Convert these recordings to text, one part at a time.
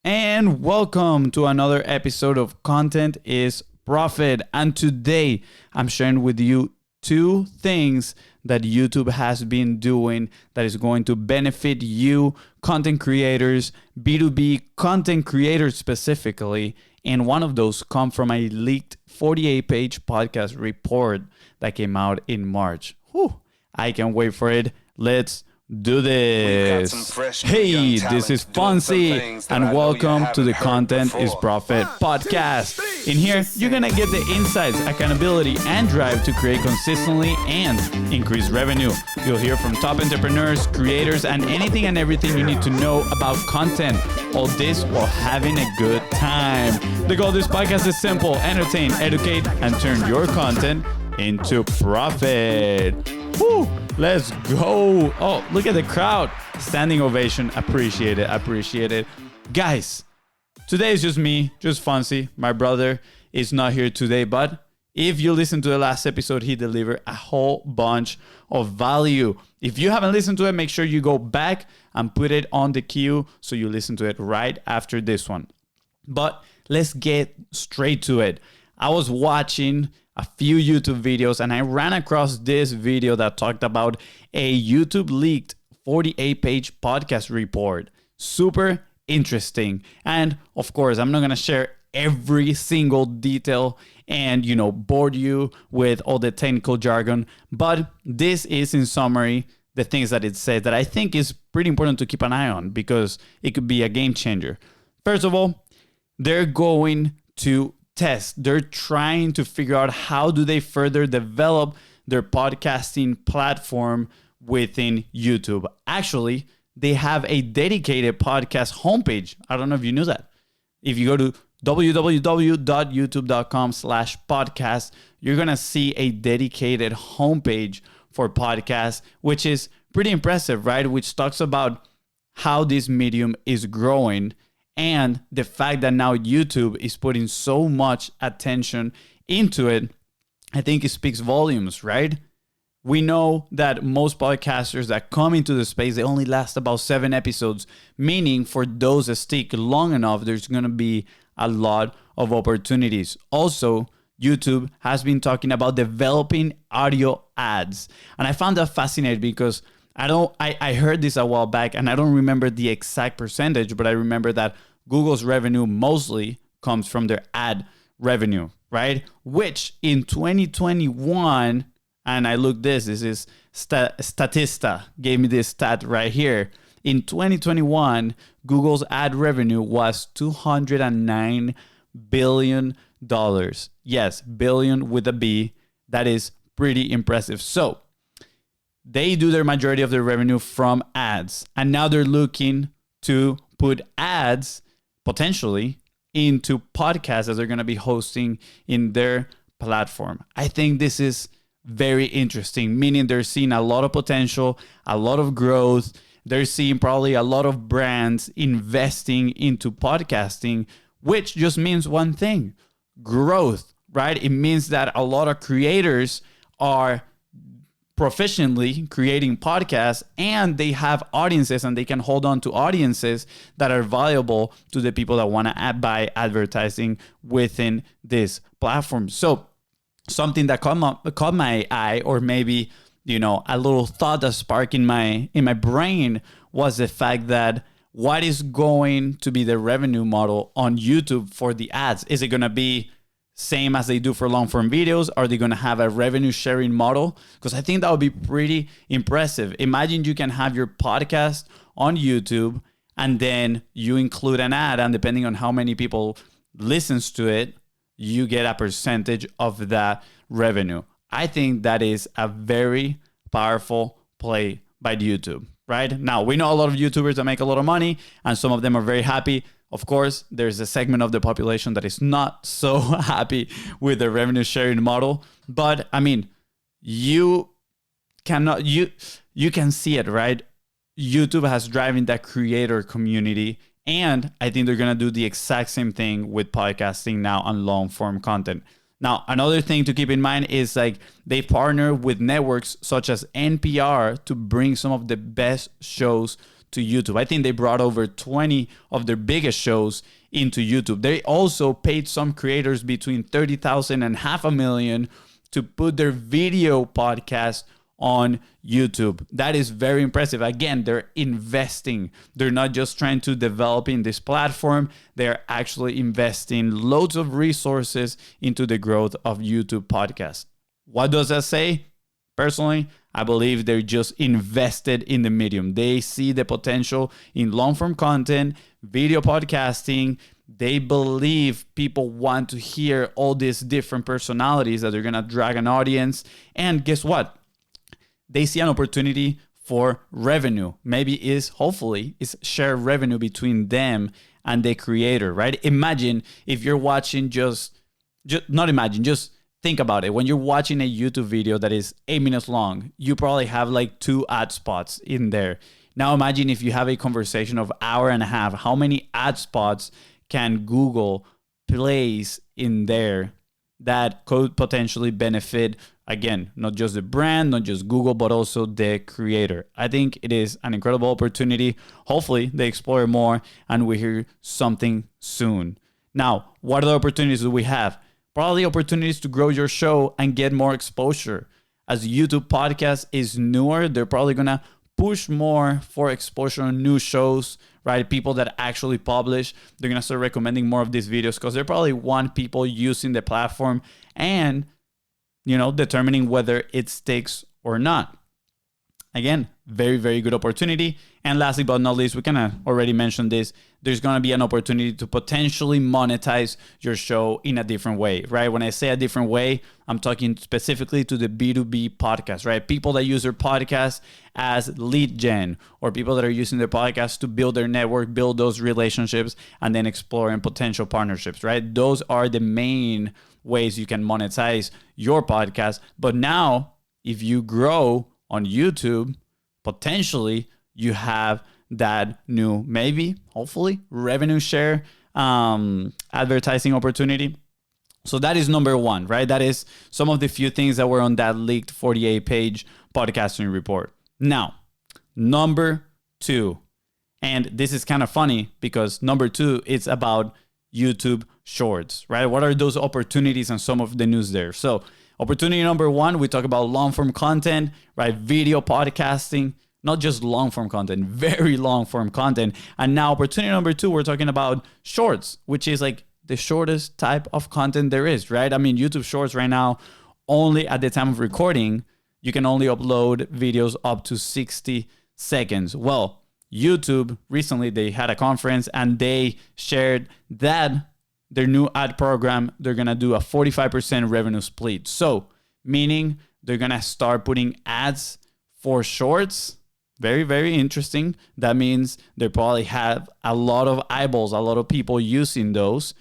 And welcome to another episode of Content is Profit. And today I'm sharing with you two things that YouTube has been doing that is going to benefit you, content creators, B2B content creators specifically. And one of those come from a leaked 48-page podcast report that came out in March. Whew, I can't wait for it. Let's do this. Hey, this is FONZI and welcome to the Content is Profit podcast. In here, you're gonna get the insights, accountability, and drive to create consistently and increase revenue. You'll hear from top entrepreneurs, creators, and anything and everything you need to know about content. All this while having a good time. The goal of this podcast is simple: entertain, educate, and turn your content into profit. Woo! Let's go. Oh, look at the crowd. Standing ovation. Appreciate it. Guys, today is just me, just FONZI. My brother is not here today, but if you listen to the last episode, he delivered a whole bunch of value. If you haven't listened to it, make sure you go back and put it on the queue so you listen to it right after this one. But let's get straight to it. I was watching a few YouTube videos and I ran across this video that talked about a YouTube leaked 48-page podcast report. Super interesting. And of course, I'm not going to share every single detail and, bore you with all the technical jargon, but this is in summary the things that it says that I think is pretty important to keep an eye on because it could be a game changer. First of all, they're going to test. They're trying to figure out how do they further develop their podcasting platform within YouTube. Actually, they have a dedicated podcast homepage. I don't know if you knew that. If you go to www.youtube.com/podcast, you're going to see a dedicated homepage for podcasts, which is pretty impressive, right? Which talks about how this medium is growing and the fact that now YouTube is putting so much attention into it. I think it speaks volumes, right? We know that most podcasters that come into the space, they only last about 7 episodes, meaning for those that stick long enough, there's going to be a lot of opportunities. Also, YouTube has been talking about developing audio ads. And I found that fascinating because I heard this a while back and I don't remember the exact percentage, but I remember that Google's revenue mostly comes from their ad revenue, right? Which in 2021, and I looked this is Statista gave me this stat right here. In 2021, Google's ad revenue was $209 billion. Yes, billion with a B. That is pretty impressive. So they do their majority of their revenue from ads. And now they're looking to put ads potentially into podcasts that they're going to be hosting in their platform. I think this is very interesting, meaning they're seeing a lot of potential, a lot of growth. They're seeing probably a lot of brands investing into podcasting, which just means one thing: growth, right? It means that a lot of creators are proficiently creating podcasts and they have audiences and they can hold on to audiences that are valuable to the people that want to buy advertising within this platform. So something that caught my eye, or maybe, a little thought that sparked in my brain, was the fact that what is going to be the revenue model on YouTube for the ads? Is it going to be same as they do for long form videos? Are they going to have a revenue sharing model? Because I think that would be pretty impressive. Imagine you can have your podcast on YouTube and then you include an ad, and depending on how many people listens to it, you get a percentage of that revenue. I think that is a very powerful play by YouTube, right? Now, we know a lot of YouTubers that make a lot of money and some of them are very happy. Of course, there's a segment of the population that is not so happy with the revenue sharing model. But I mean, you can see it, right? YouTube has driven that creator community. And I think they're going to do the exact same thing with podcasting now on long form content. Now, another thing to keep in mind is they partner with networks such as NPR to bring some of the best shows to YouTube. I think they brought over 20 of their biggest shows into YouTube. They also paid some creators between 30,000 and $500,000 to put their video podcast on YouTube. That is very impressive. Again, they're investing. They're not just trying to develop in this platform. They're actually investing loads of resources into the growth of YouTube podcasts. What does that say? Personally, I believe they're just invested in the medium. They see the potential in long-form content, video podcasting. They believe people want to hear all these different personalities that are going to drag an audience. And guess what? They see an opportunity for revenue. Hopefully, is share revenue between them and the creator, right? Imagine if you're watching just think about it. When you're watching a YouTube video that is 8 minutes long, you probably have like 2 ad spots in there. Now imagine if you have a conversation of hour and a half, how many ad spots can Google place in there that could potentially benefit, again, not just the brand, not just Google, but also the creator. I think it is an incredible opportunity. Hopefully they explore more and we hear something soon. Now, what other opportunities do we have? Probably opportunities to grow your show and get more exposure. As YouTube podcast is newer, they're probably going to push more for exposure on new shows, right? People that actually publish, they're going to start recommending more of these videos because they probably want people using the platform and, determining whether it sticks or not. Again, very, very good opportunity. And lastly but not least, we kind of already mentioned this. There's going to be an opportunity to potentially monetize your show in a different way, right? When I say a different way, I'm talking specifically to the B2B podcast, right? People that use their podcast as lead gen, or people that are using their podcast to build their network, build those relationships, and then exploring potential partnerships, right? Those are the main ways you can monetize your podcast. But now, if you grow on YouTube, potentially you have that new, hopefully, revenue share advertising opportunity. So that is number one, right? That is some of the few things that were on that leaked 48-page podcasting report. Now, number two, and this is kind of funny because number two, it's about YouTube Shorts, right? What are those opportunities and some of the news there? So opportunity number one, we talk about long-form content, right? Video podcasting, not just long-form content, very long-form content. And now opportunity number two, we're talking about shorts, which is like the shortest type of content there is, right? I mean, YouTube Shorts right now, only at the time of recording, you can only upload videos up to 60 seconds. Well, YouTube recently, they had a conference and they shared that their new ad program, they're going to do a 45% revenue split. So meaning they're going to start putting ads for shorts. Very, very interesting. That means they probably have a lot of eyeballs, a lot of people using those.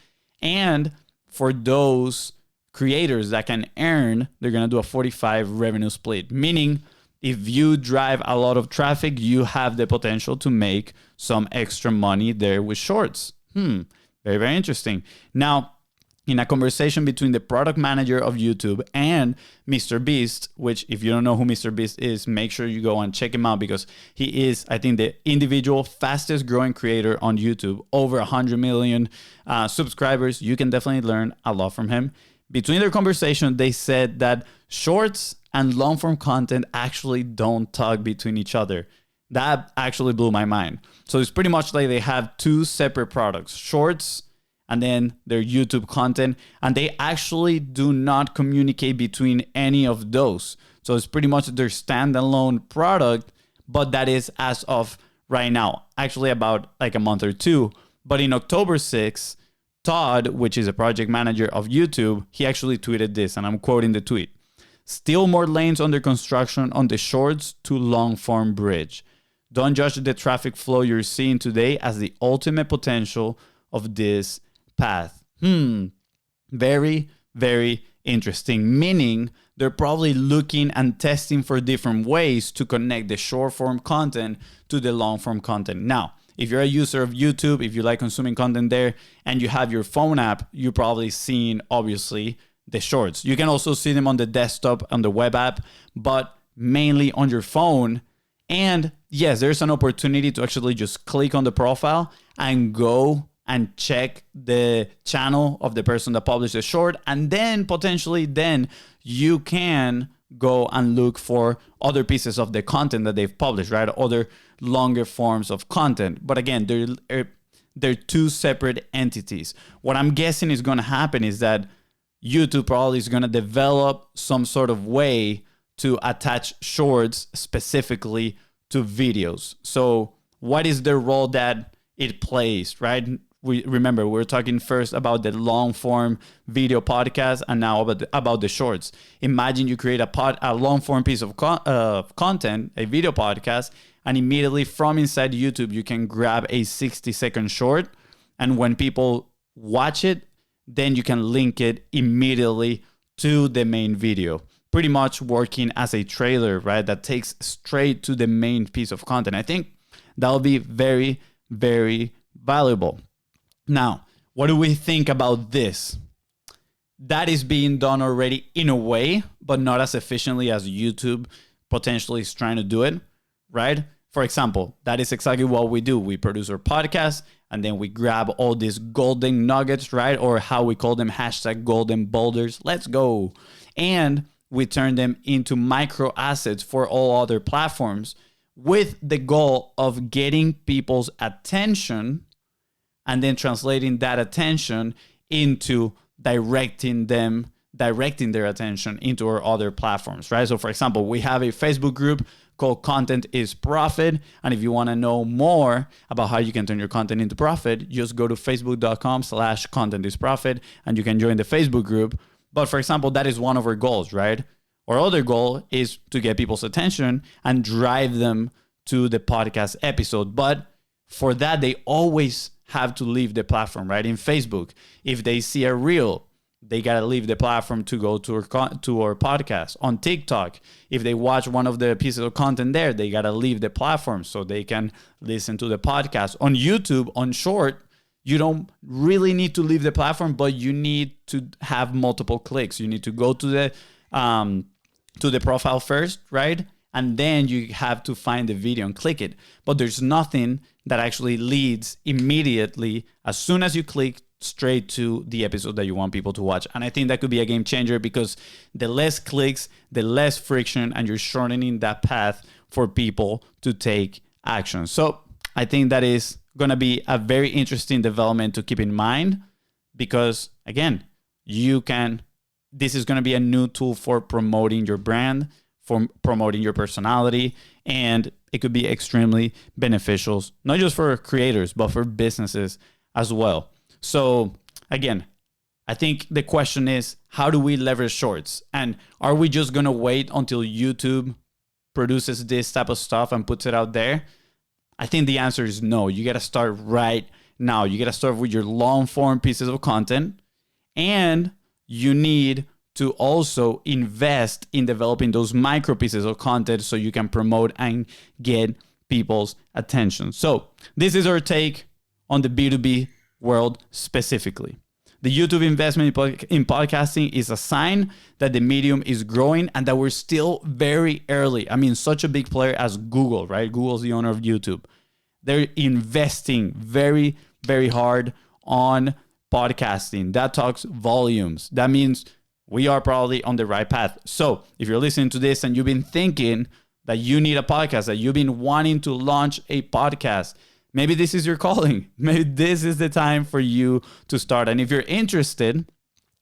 And for those creators that can earn, they're going to do a 45 revenue split. Meaning if you drive a lot of traffic, you have the potential to make some extra money there with shorts. Very, very interesting. Now, in a conversation between the product manager of YouTube and Mr. Beast, which if you don't know who Mr. Beast is, make sure you go and check him out because he is, I think, the individual fastest growing creator on YouTube, over 100 million subscribers. You can definitely learn a lot from him. Between their conversation, they said that shorts and long form content actually don't talk between each other. That actually blew my mind. So it's pretty much like they have two separate products, shorts and then their YouTube content, and they actually do not communicate between any of those. So it's pretty much their standalone product, but that is as of right now, actually about like a month or two. But in October 6th, Todd, which is a project manager of YouTube, he actually tweeted this, and I'm quoting the tweet. Still more lanes under construction on the shorts to long form bridge. Don't judge the traffic flow you're seeing today as the ultimate potential of this path. Very, very interesting. Meaning they're probably looking and testing for different ways to connect the short form content to the long form content. Now, if you're a user of YouTube, if you like consuming content there and you have your phone app, you're probably seeing, obviously, the shorts. You can also see them on the desktop, on the web app, but mainly on your phone. And yes, there's an opportunity to actually just click on the profile and go and check the channel of the person that published the short. And then potentially then you can go and look for other pieces of the content that they've published, right? Other longer forms of content. But again, they're two separate entities. What I'm guessing is going to happen is that YouTube probably is going to develop some sort of way to attach shorts specifically to videos. So what is the role that it plays, right? We're talking first about the long form video podcast and now about the shorts. Imagine you create a long form piece of content, a video podcast, and immediately from inside YouTube, you can grab a 60-second short. And when people watch it, then you can link it immediately to the main video. Pretty much working as a trailer, right? That takes straight to the main piece of content. I think that'll be very, very valuable. Now, what do we think about this? That is being done already in a way, but not as efficiently as YouTube potentially is trying to do it, right? For example, that is exactly what we do. We produce our podcast and then we grab all these golden nuggets, right? Or how we call them, #golden boulders. Let's go. And we turn them into micro assets for all other platforms with the goal of getting people's attention and then translating that attention into directing their attention into our other platforms, right? So for example, we have a Facebook group called Content is Profit. And if you want to know more about how you can turn your content into profit, just go to facebook.com/contentisprofit and you can join the Facebook group. But for example, that is one of our goals, right? Our other goal is to get people's attention and drive them to the podcast episode. But for that, they always have to leave the platform, right? In Facebook, if they see a reel, they got to leave the platform to go to our podcast. On TikTok, if they watch one of the pieces of content there, they got to leave the platform so they can listen to the podcast. On YouTube, on short, you don't really need to leave the platform, but you need to have multiple clicks. You need to go to the profile first, right? And then you have to find the video and click it. But there's nothing that actually leads immediately as soon as you click straight to the episode that you want people to watch. And I think that could be a game changer because the less clicks, the less friction, and you're shortening that path for people to take action. So I think that is going to be a very interesting development to keep in mind because, again, this is going to be a new tool for promoting your brand, for promoting your personality, and it could be extremely beneficial, not just for creators, but for businesses as well. So again, I think the question is, how do we leverage shorts? And are we just going to wait until YouTube produces this type of stuff and puts it out there? I think the answer is no. You got to start right now. You got to start with your long form pieces of content, and you need to also invest in developing those micro pieces of content so you can promote and get people's attention. So this is our take on the B2B world specifically. The YouTube investment in podcasting is a sign that the medium is growing and that we're still very early. I mean, such a big player as Google, right? Google's the owner of YouTube. They're investing very, very hard on podcasting. That talks volumes. That means we are probably on the right path. So if you're listening to this and you've been thinking that you need a podcast, that you've been wanting to launch a podcast, maybe this is your calling. Maybe this is the time for you to start. And if you're interested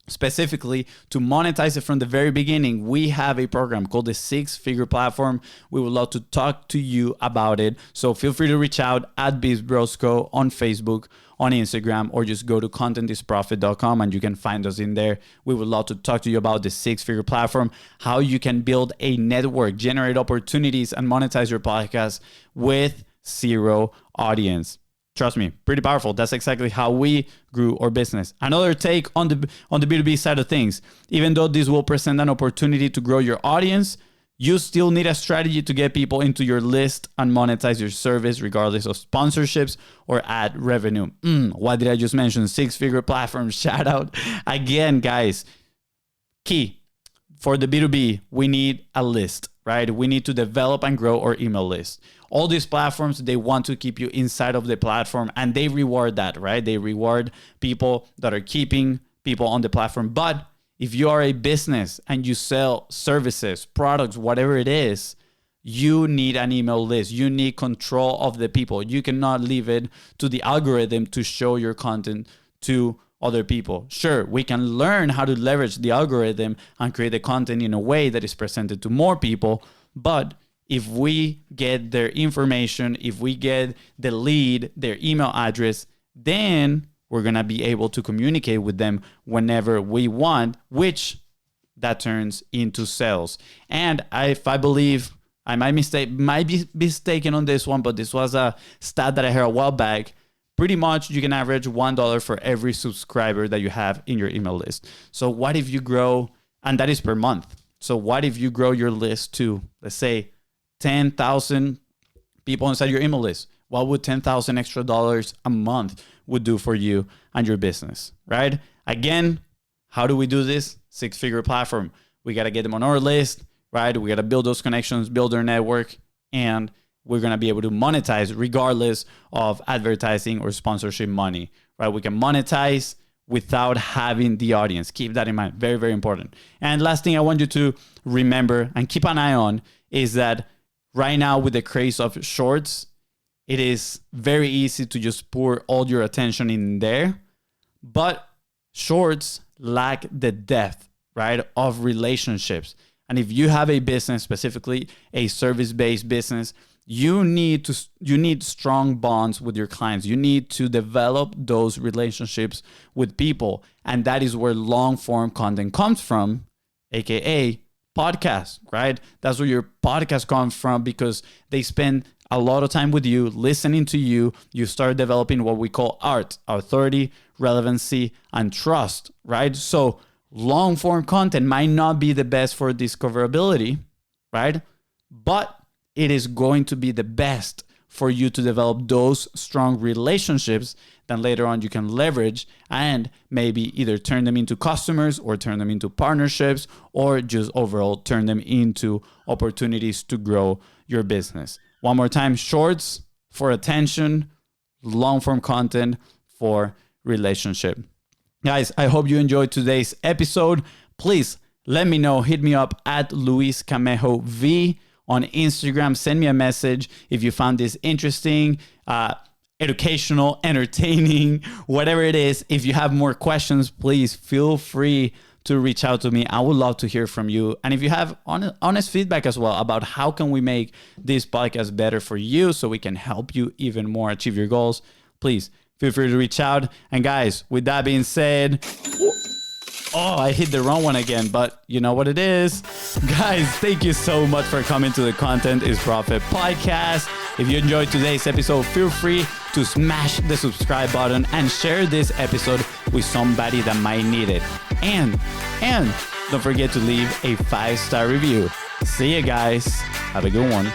specifically to monetize it from the very beginning, we have a program called the 6-Figure Platform. We would love to talk to you about it. So feel free to reach out at BIZBROS on Facebook, on Instagram, or just go to contentisprofit.com and you can find us in there. We would love to talk to you about the 6-Figure Platform, how you can build a network, generate opportunities, and monetize your podcast with zero audience. Trust me, pretty powerful. That's exactly how we grew our business. Another take on the B2B side of things. Even though this will present an opportunity to grow your audience, you still need a strategy to get people into your list and monetize your service regardless of sponsorships or ad revenue. What did I just mention? 6-Figure Platform shout out. Again, guys, key for the B2B, we need a list. right? We need to develop and grow our email list. All these platforms, they want to keep you inside of the platform, and they reward that, right? They reward people that are keeping people on the platform. But if you are a business and you sell services, products, whatever it is, you need an email list. You need control of the people. You cannot leave it to the algorithm to show your content to other people. Sure, we can learn how to leverage the algorithm and create the content in a way that is presented to more people. But if we get their information, if we get the lead, their email address, then we're going to be able to communicate with them whenever we want, which that turns into sales. And if I believe, I might be mistaken on this one, but this was a stat that I heard a while back. Pretty much you can average $1 for every subscriber that you have in your email list. So what if you grow, and that is per month. So what if you grow your list to, let's say, 10,000 people inside your email list? What would 10,000 extra dollars a month would do for you and your business, right? Again, how do we do this? 6-figure platform. We got to get them on our list, right? We got to build those connections, build our network, and we're going to be able to monetize regardless of advertising or sponsorship money, right? We can monetize without having the audience. Keep that in mind. Very, very important. And last thing I want you to remember and keep an eye on is that right now with the craze of shorts, it is very easy to just pour all your attention in there, but shorts lack the depth, right, of relationships. And if you have a business, specifically a service-based business, you need strong bonds with your clients. You need to develop those relationships with people. And that is where long-form content comes from, aka podcast, right? That's where your podcast comes from, because they spend a lot of time with you, listening to you. You start developing what we call ART, authority, relevancy, and trust, right? So long form content might not be the best for discoverability, right? But it is going to be the best for you to develop those strong relationships that later on you can leverage and maybe either turn them into customers or turn them into partnerships or just overall turn them into opportunities to grow your business. One more time, shorts for attention, long form content for relationship. Guys, I hope you enjoyed today's episode. Please let me know. Hit me up at Luis Camejo V on Instagram. Send me a message if you found this interesting, educational, entertaining, whatever it is. If you have more questions, please feel free to reach out to me. I would love to hear from you. And if you have honest feedback as well about how can we make this podcast better for you so we can help you even more achieve your goals, please feel free to reach out. And guys, with that being said, oh, I hit the wrong one again, but you know what it is. Guys, thank you so much for coming to the Content is Profit podcast. If you enjoyed today's episode, feel free to smash the subscribe button and share this episode with somebody that might need it. And don't forget to leave a 5-star review. See you guys. Have a good one.